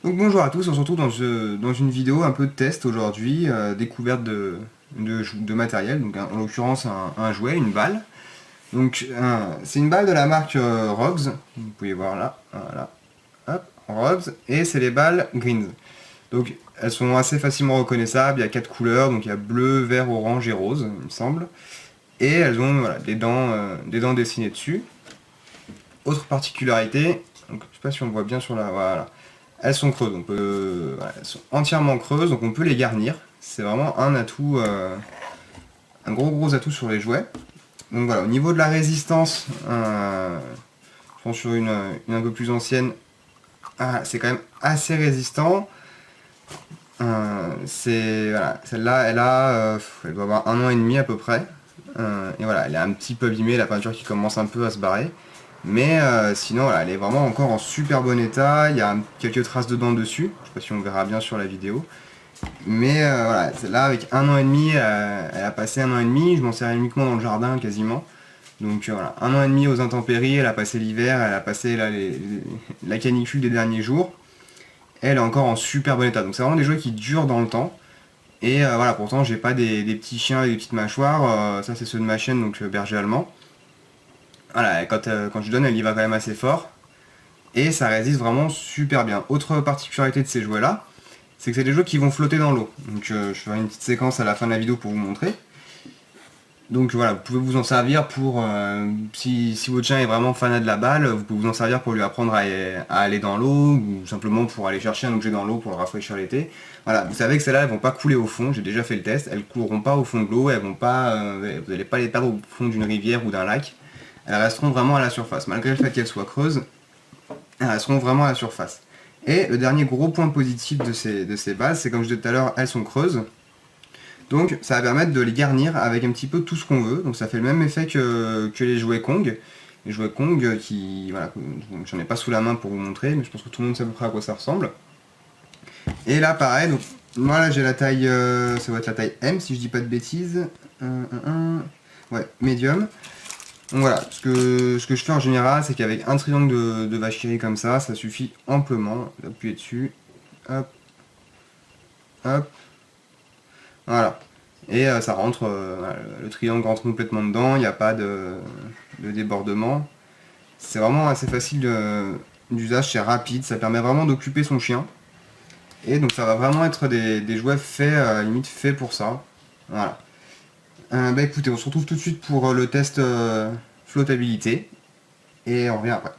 Donc bonjour à tous, on se retrouve dans une vidéo un peu de test aujourd'hui, découverte de matériel, donc en l'occurrence un jouet, une balle. Donc c'est une balle de la marque Rogs, vous pouvez voir là, voilà, hop, Rogs, et c'est les balles Greens. Donc elles sont assez facilement reconnaissables, il y a 4 couleurs, donc il y a bleu, vert, orange et rose, il me semble. Et elles ont voilà, des dents dessinées dessus. Autre particularité, donc, je sais pas si on le voit bien sur la... Voilà. Elles sont creuses, voilà, elles sont entièrement creuses, donc on peut les garnir. C'est vraiment un atout, un gros atout sur les jouets. Donc voilà, au niveau de la résistance, je pense sur une un peu plus ancienne, c'est quand même assez résistant. Voilà, celle-là, elle doit avoir 1 an et demi à peu près. Et voilà, elle est un petit peu abîmée, la peinture qui commence un peu à se barrer. Mais sinon, voilà, elle est vraiment encore en super bon état. Il y a quelques traces de dents dessus. Je sais pas si on verra bien sur la vidéo. Mais voilà, celle-là, avec 1 an et demi, elle a passé 1 an et demi. Je m'en sers uniquement dans le jardin quasiment. Donc voilà, 1 an et demi aux intempéries. Elle a passé l'hiver, elle a passé là, la canicule des derniers jours. Elle est encore en super bon état. Donc c'est vraiment des jouets qui durent dans le temps. Et voilà, pourtant, j'ai pas des petits chiens avec des petites mâchoires. Ça, c'est ceux de ma chaîne, donc berger allemand. Voilà, quand je donne, elle y va quand même assez fort. Et ça résiste vraiment super bien. Autre particularité de ces jouets là, c'est que c'est des jouets qui vont flotter dans l'eau. Donc je ferai une petite séquence à la fin de la vidéo pour vous montrer. Donc voilà, vous pouvez vous en servir pour, si votre chien est vraiment fanat de la balle, vous pouvez vous en servir pour lui apprendre à aller dans l'eau, ou simplement pour aller chercher un objet dans l'eau pour le rafraîchir l'été. Voilà, vous savez que celles-là, elles vont pas couler au fond, j'ai déjà fait le test, elles couleront pas au fond de l'eau, elles vont pas, vous n'allez pas les perdre au fond d'une rivière ou d'un lac. Elles resteront vraiment à la surface, malgré le fait qu'elles soient creuses, elles seront vraiment à la surface. Et le dernier gros point positif de ces bases, c'est comme je disais tout à l'heure, elles sont creuses. Donc ça va permettre de les garnir avec un petit peu tout ce qu'on veut. Donc ça fait le même effet que les jouets Kong. Les jouets Kong qui... Voilà, j'en ai pas sous la main pour vous montrer, mais je pense que tout le monde sait à peu près à quoi ça ressemble. Et là pareil, donc moi là j'ai la taille... ça va être la taille M si je dis pas de bêtises. Ouais, médium. Donc voilà, ce que je fais en général, c'est qu'avec un triangle de vache qui rit comme ça suffit amplement d'appuyer dessus. Hop, hop, voilà. Et ça rentre, voilà, le triangle rentre complètement dedans, il n'y a pas de débordement. C'est vraiment assez facile d'usage, c'est rapide, ça permet vraiment d'occuper son chien. Et donc ça va vraiment être des jouets faits, limite faits pour ça. Voilà. Bah écoutez, on se retrouve tout de suite pour le test flottabilité. Et on revient après.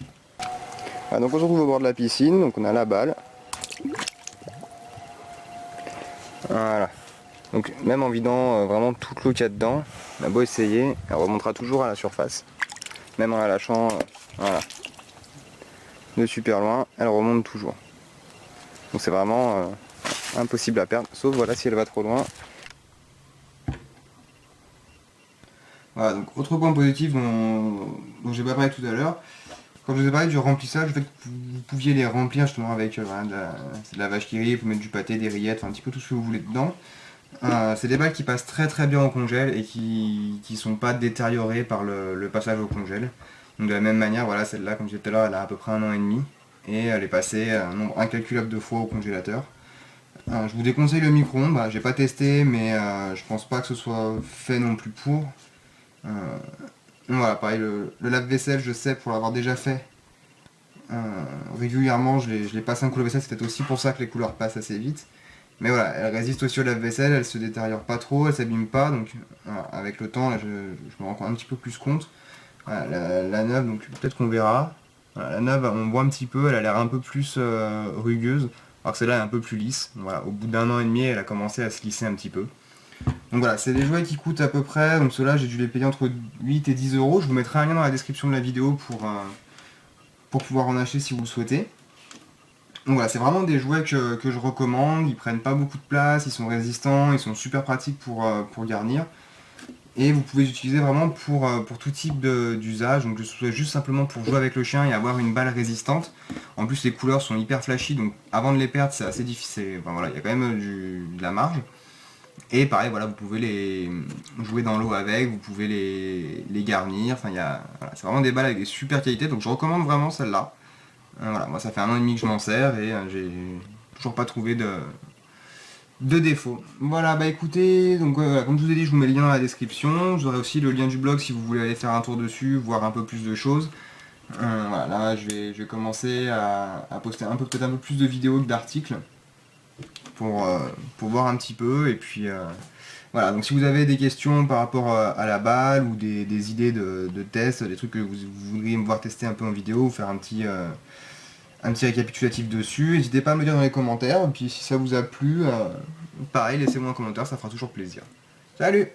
Voilà, donc on se retrouve au bord de la piscine, donc on a la balle. Voilà. Donc même en vidant vraiment toute l'eau qu'il y a dedans, on a beau essayer, elle remontera toujours à la surface. Même en la lâchant voilà, de super loin, elle remonte toujours. Donc c'est vraiment impossible à perdre, sauf voilà si elle va trop loin. Voilà, donc autre point positif dont j'ai pas parlé tout à l'heure, quand je vous ai parlé du remplissage, le fait que vous pouviez les remplir justement avec voilà, de la vache qui rit, vous mettre du pâté, des rillettes, enfin un petit peu tout ce que vous voulez dedans. C'est des balles qui passent très bien au congèle et qui sont pas détériorées par le passage au congèle. Donc de la même manière, voilà, celle-là, comme je disais tout à l'heure, elle a à peu près 1 an et demi et elle est passée un nombre incalculable de fois au congélateur. Je vous déconseille le micro-ondes, j'ai pas testé, mais je pense pas que ce soit fait non plus pour. Voilà, pareil, le lave-vaisselle, je sais, pour l'avoir déjà fait régulièrement, je les passe un coup lave-vaisselle, c'est peut-être aussi pour ça que les couleurs passent assez vite. Mais voilà, elle résiste aussi au lave-vaisselle, elle se détériore pas trop, elle s'abîme pas, donc voilà, avec le temps, là, je me rends un petit peu plus compte. Voilà, la neuve, donc peut-être qu'on verra. Voilà, la neuve, on voit un petit peu, elle a l'air un peu plus rugueuse, alors que celle-là est un peu plus lisse. Voilà, au bout d'1 an et demi, elle a commencé à se lisser un petit peu. Donc voilà, c'est des jouets qui coûtent à peu près, donc ceux-là j'ai dû les payer entre 8 et 10 euros. Je vous mettrai un lien dans la description de la vidéo pour pouvoir en acheter si vous le souhaitez. Donc voilà, c'est vraiment des jouets que je recommande, ils prennent pas beaucoup de place, ils sont résistants, ils sont super pratiques pour garnir. Et vous pouvez les utiliser vraiment pour tout type d'usage, donc que ce soit juste simplement pour jouer avec le chien et avoir une balle résistante. En plus les couleurs sont hyper flashy, donc avant de les perdre c'est assez difficile, enfin voilà, il y a quand même de la marge. Et pareil, voilà, vous pouvez les jouer dans l'eau avec, vous pouvez les garnir, enfin voilà, c'est vraiment des balles avec des super qualités, donc je recommande vraiment celle-là. Voilà, moi ça fait 1 an et demi que je m'en sers et j'ai toujours pas trouvé de défaut. Voilà, bah écoutez, donc voilà, comme je vous ai dit, je vous mets le lien dans la description. Vous aurez aussi le lien du blog si vous voulez aller faire un tour dessus, voir un peu plus de choses. Voilà, là je vais commencer à poster peut-être un peu plus de vidéos que d'articles pour voir un petit peu. Et puis voilà, donc si vous avez des questions par rapport à la balle ou des idées de tests, des trucs que vous voudriez me voir tester un peu en vidéo ou faire un petit récapitulatif dessus, n'hésitez pas à me le dire dans les commentaires. Et puis si ça vous a plu, pareil, laissez-moi un commentaire, ça fera toujours plaisir. Salut!